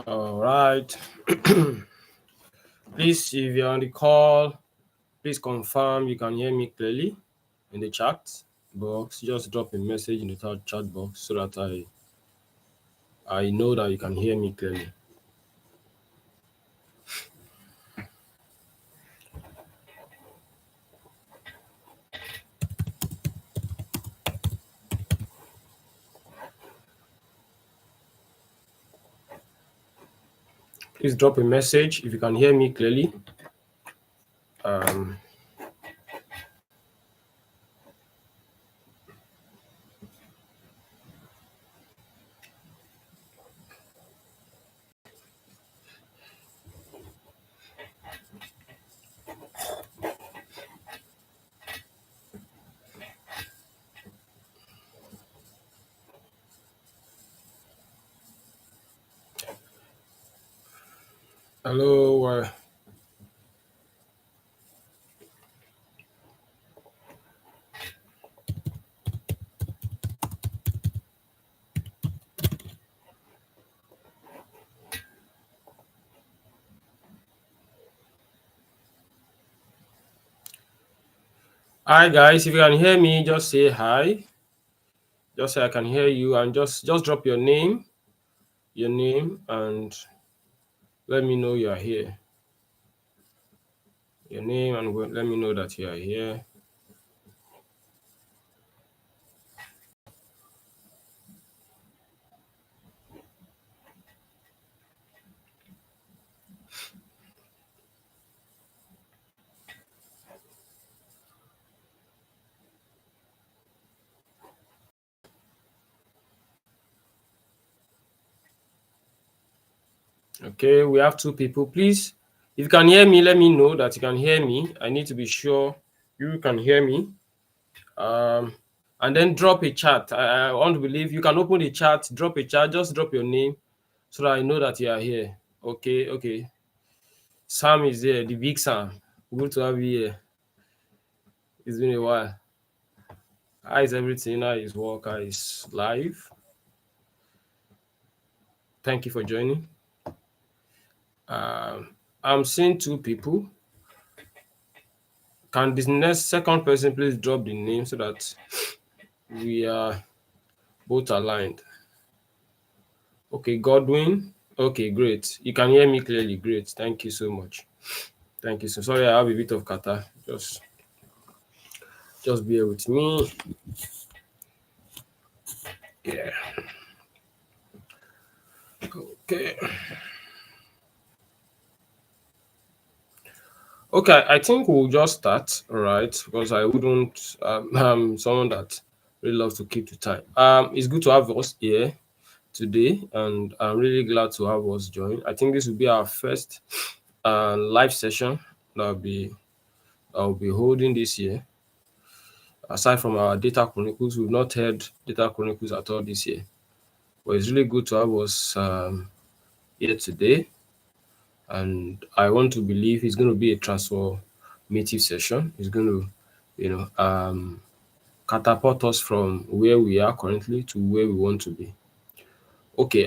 All right. Please, if you're on the call, please confirm you can hear me clearly in the chat box. Just drop a message in the chat box so that I know that you can hear me clearly. Please drop a message if you can hear me clearly. Um, Hello. Hi guys, if you can hear me, just say hi. Just say I can hear you, and just drop your name, and let me know you are here. Your name, and let me know that you are here. Okay, we have two people. Please, if you can hear me, let me know that you can hear me. I need to be sure you can hear me. And then drop a chat. I want to believe you can open the chat, drop a chat, just drop your name so that I know that you are here. Okay. Sam is there, the big Sam. Good to have you here. It's been a while. How is everything? How is work? How is life? Thank you for joining. I'm seeing two people. Can this next second person please drop the name so that we are both aligned? Okay, Godwin. Okay, great. You can hear me clearly. Great. Thank you so much. Thank you. So sorry, I have a bit of kata. Just bear with me. Yeah. Okay. Okay, I think we'll just start, right? Because I wouldn't. Someone that really loves to keep to time. It's good to have us here today, and I'm really glad to have us join. I think this will be our first live session that I'll be holding this year. Aside from our data chronicles, we've not had data chronicles at all this year. But it's really good to have us here today. And I want to believe it's going to be a transformative session. It's going to, catapult us from where we are currently to where we want to be. Okay.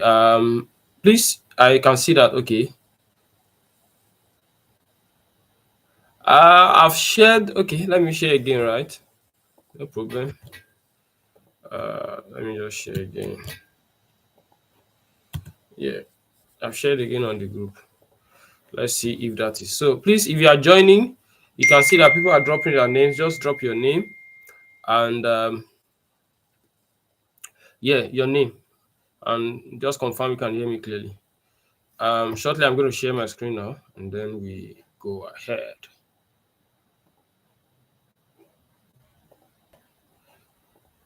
Please, I can see that. Okay. I've shared. Okay, let me share again, right? No problem. Let me just share again. Yeah, I've shared again on the group. Let's see if that is so. Please, if you are joining, you can see that people are dropping their names. Just drop your name and your name, and just confirm you can hear me clearly. Shortly, I'm going to share my screen now, and then we go ahead.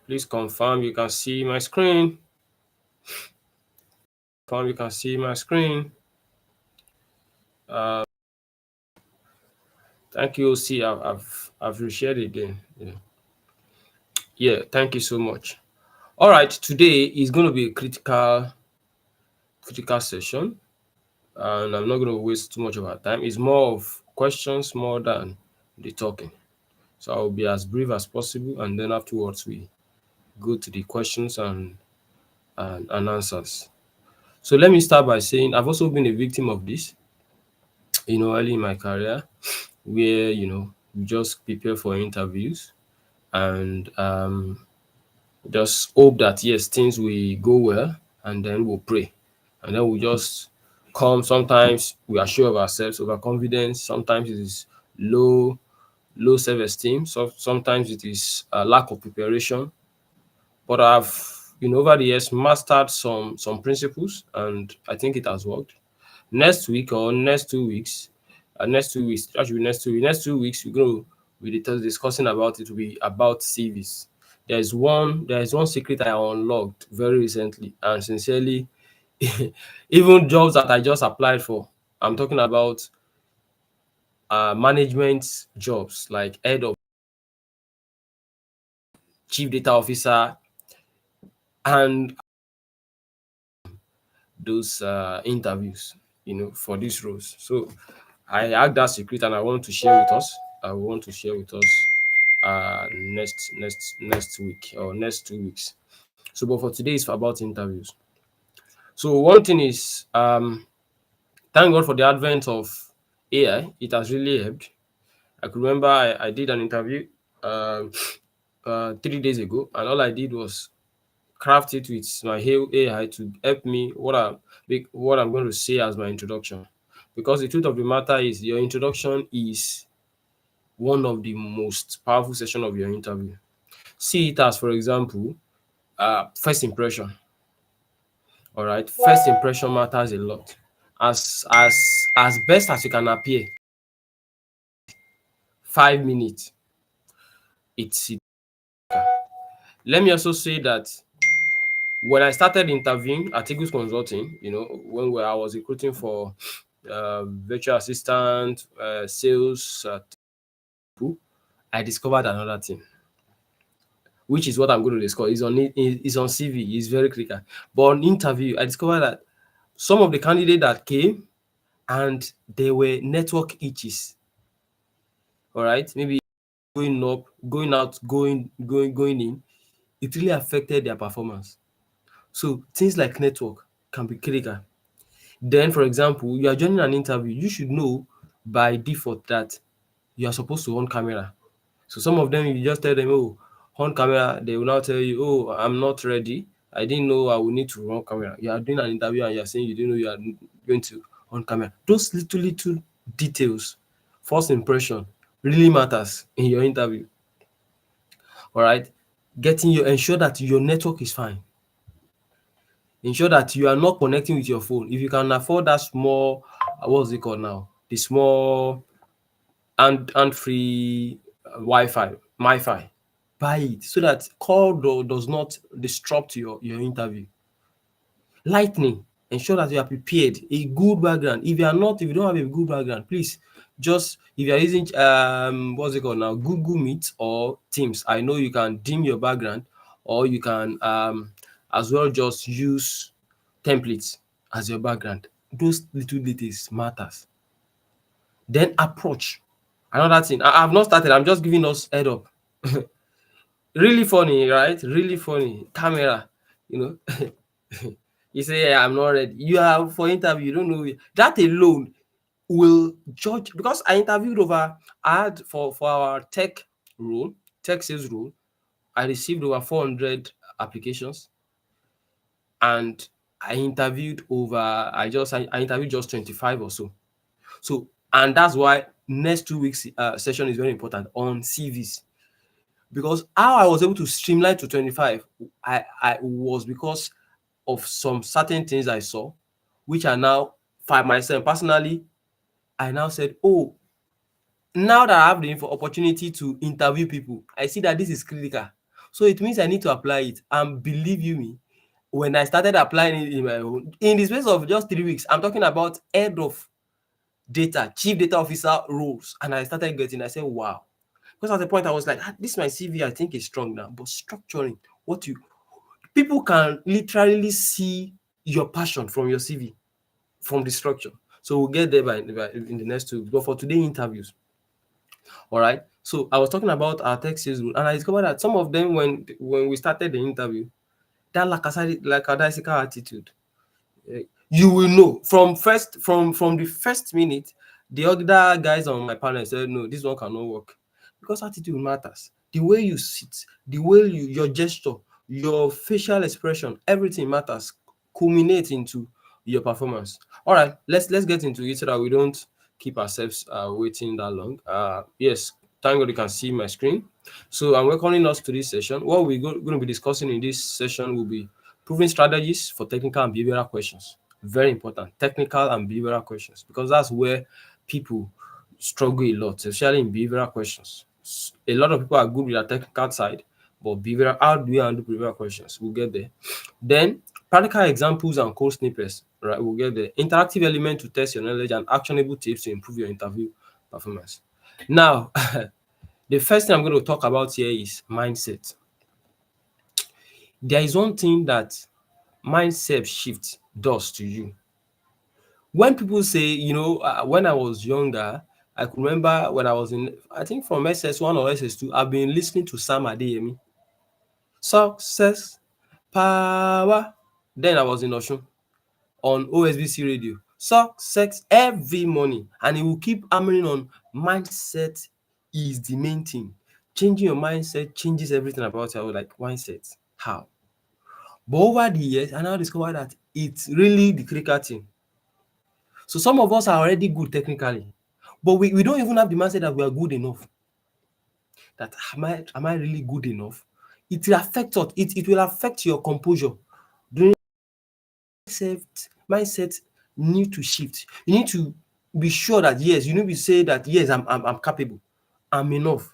Please confirm you can see my screen. Confirm you can see my screen. Thank you. See, I've reshared again. Yeah. Thank you so much. All right. Today is going to be a critical session, and I'm not going to waste too much of our time. It's more of questions more than the talking. So I'll be as brief as possible, and then afterwards we go to the questions and answers. So let me start by saying I've also been a victim of this, early in my career, where you just prepare for interviews and just hope that yes, things will go well, and then we'll pray, and then we just come. Sometimes we are sure of ourselves, overconfidence. Sometimes it is low self-esteem. So sometimes it is a lack of preparation. But I've over the years mastered some principles, and I think it has worked. Next week or next 2 weeks, actually next 2 weeks, we're going to be discussing about it. Will be about CVs. There is one secret I unlocked very recently, and sincerely, even jobs that I just applied for. I'm talking about management jobs like head of, chief data officer, and those interviews, for these roles. So I had that secret, and I want to share with us. I want to share with us next week or next 2 weeks. So, but for today, it's about interviews. So one thing is, thank God for the advent of AI. It has really helped. I could remember I did an interview um 3 days ago, and all I did was craft it with my AI to help me what I'm going to say as my introduction. Because the truth of the matter is, your introduction is one of the most powerful session of your interview. See it as, for example, first impression. All right, first impression matters a lot. As best as you can appear, 5 minutes. It's Let me also say that when I started interviewing at Eagles Consulting, I was recruiting for virtual assistant, sales, I discovered another thing, which is what I'm going to discuss. Is on CV. It's very critical. But on interview, I discovered that some of the candidates that came, and they were network itches. All right, maybe going up, going out, going in. It really affected their performance. So things like network can be critical. Then, for example, you are joining an interview, you should know by default that you are supposed to on camera. So some of them, if you just tell them, oh, on camera, they will now tell you, oh, I'm not ready. I didn't know I will need to run camera. You are doing an interview and you're saying you didn't know you are going to on camera. Those little details, first impression, really matters in your interview. All right. Ensure that your network is fine. Ensure that you are not connecting with your phone. If you can afford that small, what's it called now? The small and free Wi-Fi, buy it so that call does not disrupt your interview. Lightning, ensure that you are prepared. A good background. If you don't have a good background, please just, if you are using what's it called now, Google Meet or Teams, I know you can dim your background, or you can as well just use templates as your background. Those little details matters. Then approach. Another thing, I've not started, I'm just giving us head up. Really funny, right? Really funny. Camera, you know. You say, yeah, I'm not ready. You are for interview, you don't know. That alone will judge, because I had for our tech sales role, I received over 400 applications, and I interviewed just 25 or so. So, and that's why next 2 weeks session is very important on CVs. Because how I was able to streamline to 25, I was because of some certain things I saw, which are now, for myself personally, I now said, oh, now that I have the opportunity to interview people, I see that this is critical. So it means I need to apply it. And believe you me, when I started applying it in my own, in the space of just 3 weeks, I'm talking about head of data, chief data officer roles, and I started getting, I said, wow. Because at the point I was like, this my CV, I think is strong now, but structuring, people can literally see your passion from your CV, from the structure. So we'll get there in the next 2 weeks. But for today interviews, all right. So I was talking about our tech sales role, and I discovered that some of them, when we started the interview, that lackadaisical attitude. You will know from the first minute. The other guys on my panel said, no, this one cannot work, because attitude matters. The way you sit, the way your gesture, your facial expression, everything matters, culminate into your performance. All right, let's get into it so that we don't keep ourselves waiting that long. Yes, thank God you can see my screen. So I'm welcoming us to this session. What we're going to be discussing in this session will be proven strategies for technical and behavioral questions. Very important, technical and behavioral questions, because that's where people struggle a lot, especially in behavioral questions. A lot of people are good with the technical side, but behavioral, how do you handle behavioral questions? We'll get there. Then practical examples and code snippets, right? We'll get there. Interactive element to test your knowledge and actionable tips to improve your interview performance. Now, the first thing I'm going to talk about here is mindset. There is one thing that mindset shift does to you. When people say, when I was younger, I could remember when I was in, I think from SS1 or SS2, I've been listening to Sam Adeyemi. Success, power. Then I was in Oshun on OSBC radio. Success every morning. And he will keep hammering on mindset is the main thing. Changing your mindset changes everything about you. I was like, mindset, how? But over the years, I now discovered that it's really the critical thing. So some of us are already good technically, but we don't even have the mindset that we are good enough. That am I really good enough? It will affect us. It will affect your composure. During mindset need to shift. You need to be sure that yes, you need to say that yes, I'm capable, I'm enough,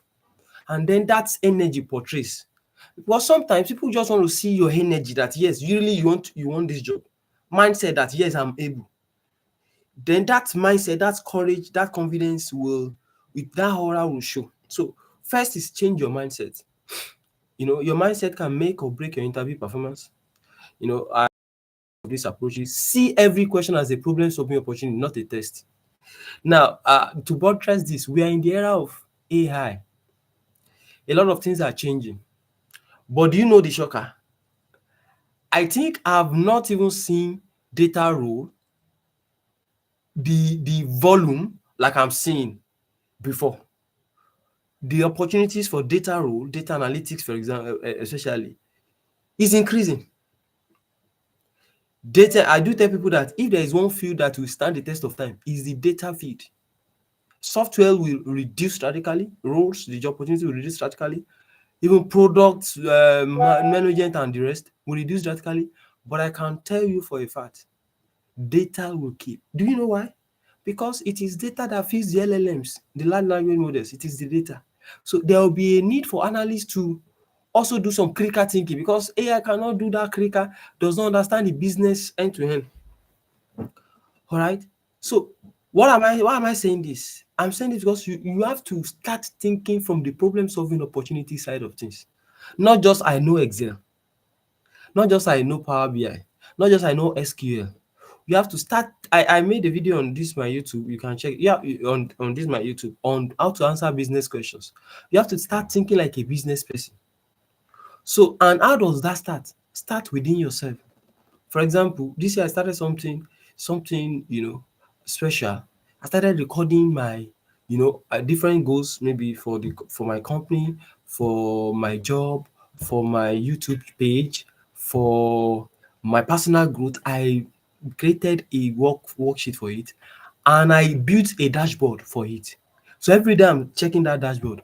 and then that energy portrays. Because sometimes people just want to see your energy that yes, you want this job. Mindset that yes, I'm able. Then that mindset, that courage, that confidence will, with that aura will show. So first is change your mindset. Your mindset can make or break your interview performance. I this approach is see every question as a problem solving opportunity, not a test. Now, to buttress this, we are in the era of AI. A lot of things are changing. But do you know the shocker? I think I've not even seen data role the volume like I'm seeing before. The opportunities for data role, data analytics, for example, especially, is increasing. Data, I do tell people that if there is one field that will stand the test of time, is the data field. Software will reduce radically, roles, the job opportunity will reduce radically, even products, management and the rest will reduce radically. But I can tell you for a fact, data will keep. Do you know why? Because it is data that feeds the LLMs, the large language models. It is the data. So there will be a need for analysts to also do some critical thinking, because AI cannot do that critical, does not understand the business end to end. All right. So why am I saying this? I'm saying this because you have to start thinking from the problem solving opportunity side of things. Not just I know Excel, not just I know Power BI, not just I know SQL. You have to start. I made a video on this my YouTube. You can check. Yeah, on this my YouTube on how to answer business questions. You have to start thinking like a business person. So, and how does that start? Start within yourself. For example, this year I started something special. I started recording my different goals, maybe for my company, for my job, for my YouTube page, for my personal growth. I created a worksheet for it, and I built a dashboard for it. So every day I'm checking that dashboard,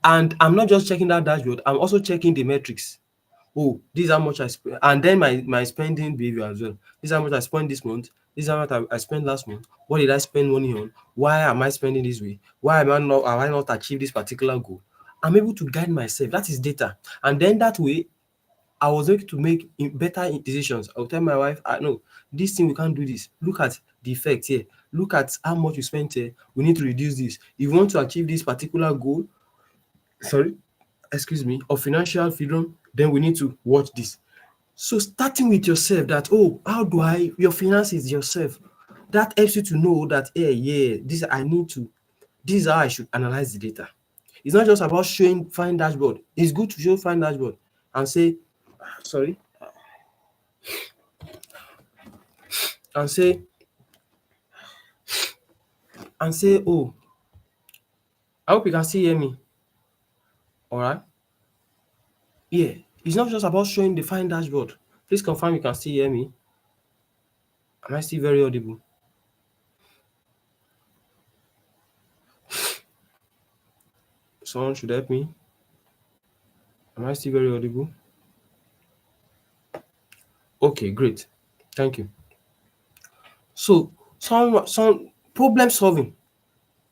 and I'm not just checking that dashboard, I'm also checking the metrics. Oh, this is how much I spent, and then my spending behavior as well. This is how much I spent this month. This is how much I spent last month. What did I spend money on? Why am I spending this way? Why have I not achieved this particular goal? I'm able to guide myself. That is data. And then that way, I was able to make better decisions. I'll tell my wife, I know this thing we can't do this. Look at the effect here. Look at how much you spent here. We need to reduce this. If you want to achieve this particular goal, sorry, excuse me, of financial freedom, then we need to watch this. So starting with yourself, that how do I your finances yourself, that helps you to know that hey, yeah, this is how I should analyze the data. It's not just about showing fine dashboard. It's good to show fine dashboard and say sorry and say, oh, I hope you can still hear me. All right. Yeah. It's not just about showing the fine dashboard. Please confirm you can still hear me. Am I still very audible? Someone should help me. Am I still very audible? Okay, great. Thank you. So some problem solving,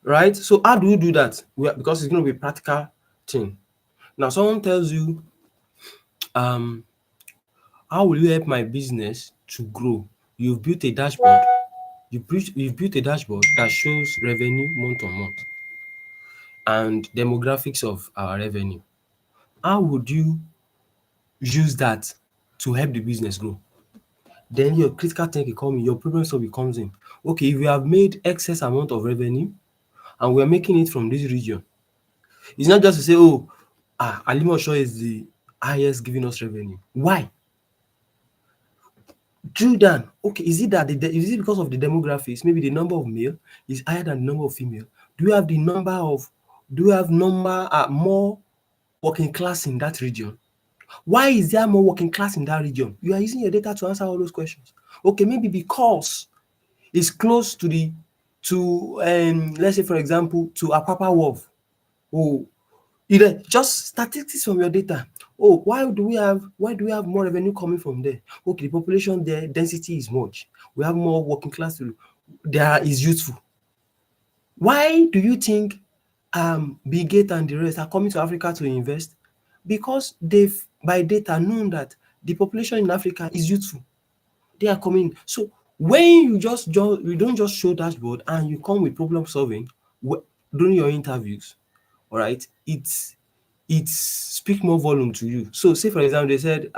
right? So how do you do that? Because it's going to be a practical thing. Now, someone tells you, um, how will you help my business to grow? You've built a dashboard. You've built a dashboard that shows revenue month on month and demographics of our revenue. How would you use that to help the business grow? Then your critical thinking comes in, your problem solving comes in. Okay, if we have made excess amount of revenue and we are making it from this region, it's not just to say, oh, Alimosho is the highest giving us revenue. Why? Drill down. Okay, is it that is it because of the demographics? Maybe the number of male is higher than the number of female. Do you have the number of do you have number more working class in that region? Why is there more working class in that region? You are using your data to answer all those questions. Okay, maybe because it's close to let's say for example to Apapa Wharf. Oh, just statistics from your data. Oh, why do we have more revenue coming from there? Okay, the population there, density is much. We have more working class people. There is youthful. Why do you think Bill Gates and the rest are coming to Africa to invest? Because they've by data known that the population in Africa is youthful. They are coming. So when you don't just show dashboard and you come with problem solving during your interviews, all right, it speak more volume to you. So say for example, they said,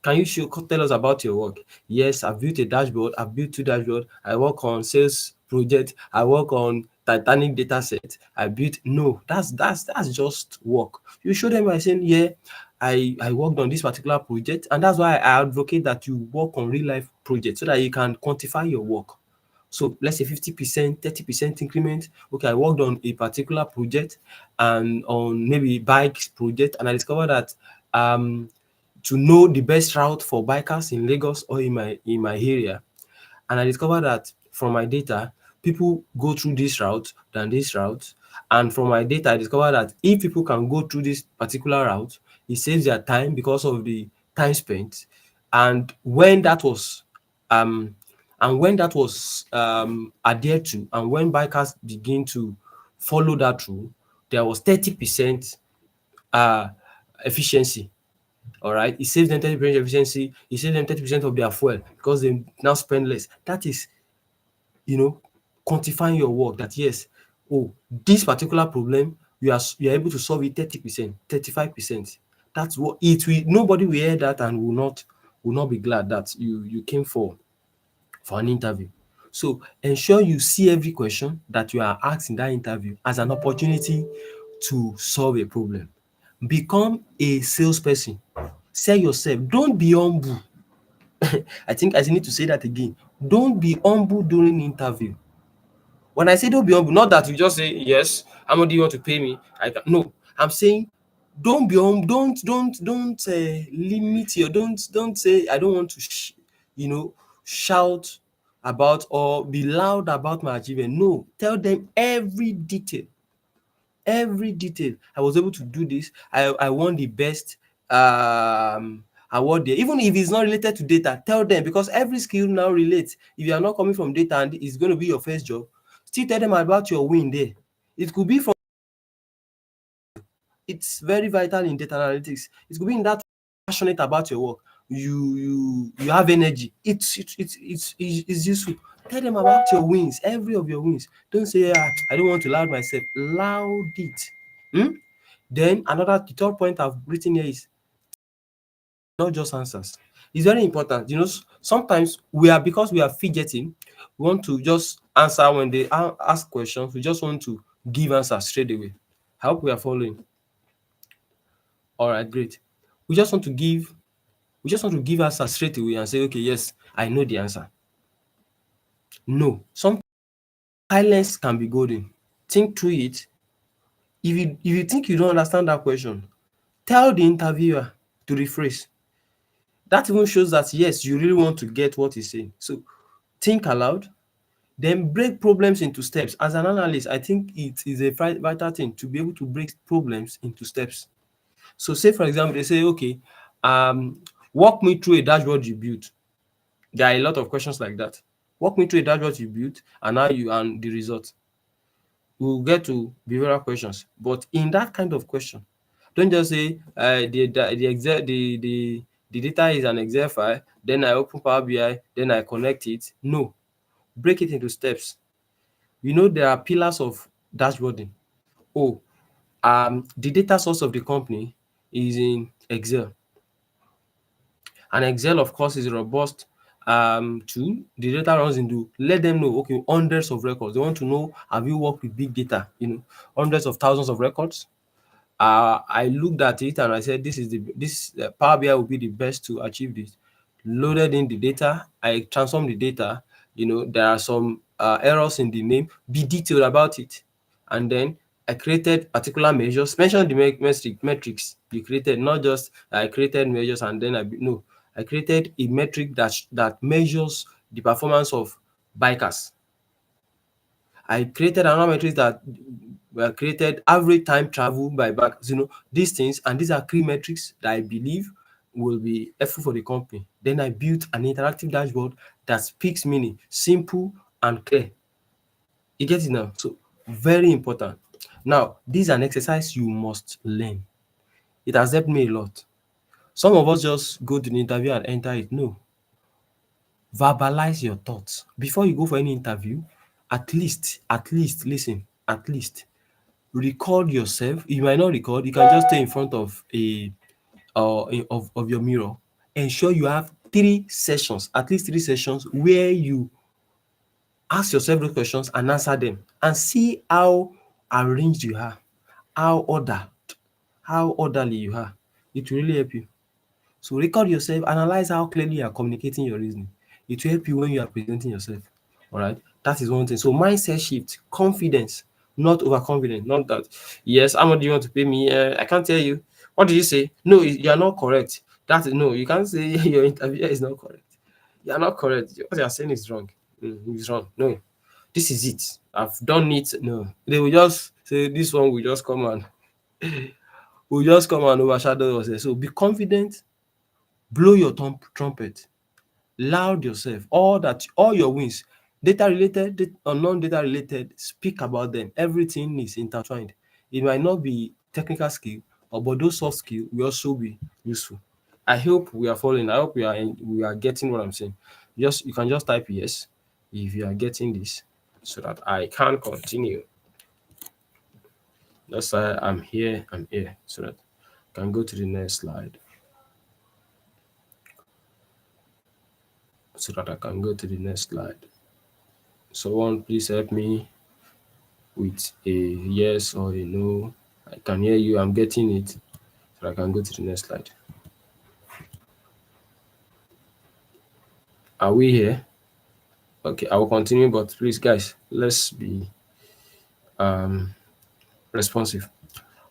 can you tell us about your work? Yes, I've built a dashboard, I've built 2 dashboard, I work on sales project, I work on Titanic data set, I built no, that's just work. You show them by saying, yeah, I worked on this particular project, and that's why I advocate that you work on real life projects so that you can quantify your work. So let's say 50%, 30% increment. Okay, I worked on a particular project and on maybe bikes project, and I discovered that to know the best route for bikers in Lagos or in my area, and I discovered that from my data, people go through this route than this route. And from my data, I discovered that if people can go through this particular route, it saves their time because of the time spent. And when that was um adhered to, and when bikers begin to follow that rule, there was 30% uh efficiency. All right, it saves them 30% efficiency, it saves them 30% of their fuel because they now spend less. That is, you know, quantifying your work that yes, oh, this particular problem, you are able to solve it 30%, 35%. That's what it will nobody will hear that and will not be glad that you came for an interview. So ensure you see every question that you are asked in that interview as an opportunity to solve a problem. Become a salesperson. Sell yourself. Don't be humble. I think I need to say that again. Don't be humble during interview. When I say don't be humble, not that you just say yes, how much do you want to pay me? I can no. I'm saying don't be humble. Don't limit your don't say I don't want to shout about or be loud about my achievement. No, tell them every detail. Every detail. I was able to do this. I won the best award there. Even if it's not related to data, tell them because every skill now relates. If you are not coming from data and it's going to be your first job, still tell them about your win there. It could be from it's very vital in data analytics. It could be in that passionate about your work. You have energy. It's useful. Tell them about your wins, every of your wins. Don't say, I don't want to loud myself. Loud it. Hmm? Then the third point I've written here is not just answers. It's very important. Sometimes because we are fidgeting, we want to just answer when they ask questions. We just want to give answers straight away. I hope we are following. All right, great. We just want to give answers straight away and say, okay, yes, I know the answer. No. Some silence can be golden. Think through it. If you think you don't understand that question, tell the interviewer to rephrase. That even shows that yes, you really want to get what he's saying. So think aloud, then break problems into steps. As an analyst, I think it is a vital thing to be able to break problems into steps. So say for example, they say, okay, walk me through a dashboard you built. There are a lot of questions like that. Walk me through a dashboard you built and how you and the result. We'll get to behavioral questions, but in that kind of question, don't just say the data is an Excel file, then I open Power BI, then I connect it. No, break it into steps. You know there are pillars of dashboarding. Oh, the data source of the company is in Excel. And Excel, of course, is a robust tool. The data runs into, let them know, okay, hundreds of records. They want to know, have you worked with big data? Hundreds of thousands of records. I looked at it and I said, this Power BI will be the best to achieve this. Loaded in the data, I transformed the data. There are some errors in the name. Be detailed about it, and then I created particular measures. Mention the metrics you created, not just I created measures and then no. I created a metric that measures the performance of bikers. I created another metric that created average time travel by bikers. These things, and these are key metrics that I believe will be helpful for the company. Then I built an interactive dashboard that speaks meaning, simple and clear. You get it now? So very important. Now, this is an exercise you must learn. It has helped me a lot. Some of us just go to the interview and enter it. No. Verbalize your thoughts. Before you go for any interview, at least, listen, at least record yourself. You might not record, you can just stay in front of of your mirror. Ensure you have at least 3 sessions where you ask yourself those questions and answer them, and see how arranged you are, how ordered, how orderly you are. It will really help you. So record yourself, analyze how clearly you are communicating your reasoning. It will help you when you are presenting yourself. All right. That is one thing. So mindset shift, confidence, not overconfident. Not that, yes, how much do you want to pay me? I can't tell you. What did you say? No, you are not correct. That is no, you can't say your interviewer is not correct. You are not correct. What you are saying is wrong. It's wrong. No, this is it. I've done it. No, they will just say this one will just come and overshadow us. So be confident, blow your trumpet, loud yourself, all your wins, data related or non-data related, speak about them. Everything is intertwined. It might not be technical skill, but those soft skills will also be useful. I hope we are following. I hope we are getting what I'm saying. You can just type yes if you are getting this, so that I can continue. That's why I'm here, so that I can go to the next slide. So that I can go to the next slide. Someone please help me with a yes or a no. I can hear you. I'm getting it. So I can go to the next slide. Are we here? Okay, I will continue, but please, guys, let's be responsive.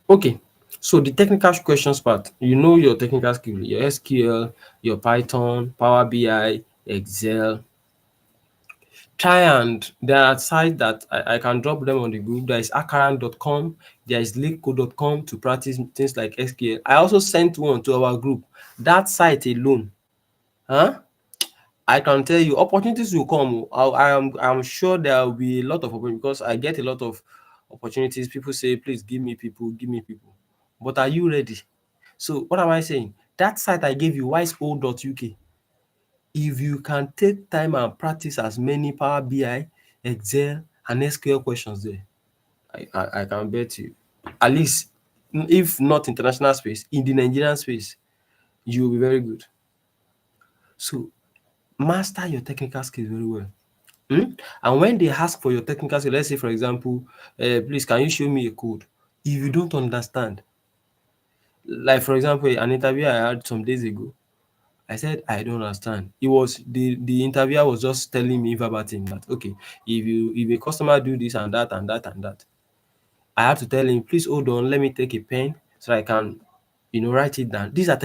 Okay, so the technical questions part, your technical skill, your SQL, your Python, Power BI, Excel. Try, and there are sites that I can drop them on the group. There is akaran.com, there is leetcode.com to practice things like SQL. I also sent one to our group. That site alone, I can tell you opportunities will come. I'm sure there will be a lot of opportunities, because I get a lot of opportunities. People say, please give me people, give me people. But are you ready? So what am I saying? That site I gave you, wiseo.uk, if you can take time and practice as many Power BI, Excel, and SQL questions there, I can bet you, at least, if not international space, in the Nigerian space, you will be very good. So master your technical skills very well. And when they ask for your technical skill, let's say for example, please can you show me a code? If you don't understand, like for example, an interview I had some days ago, I said, I don't understand. It was the interviewer was just telling me verbatim that, okay, if a customer do this and that and that and that, I had to tell him, please hold on, let me take a pen so I can, write it down. These are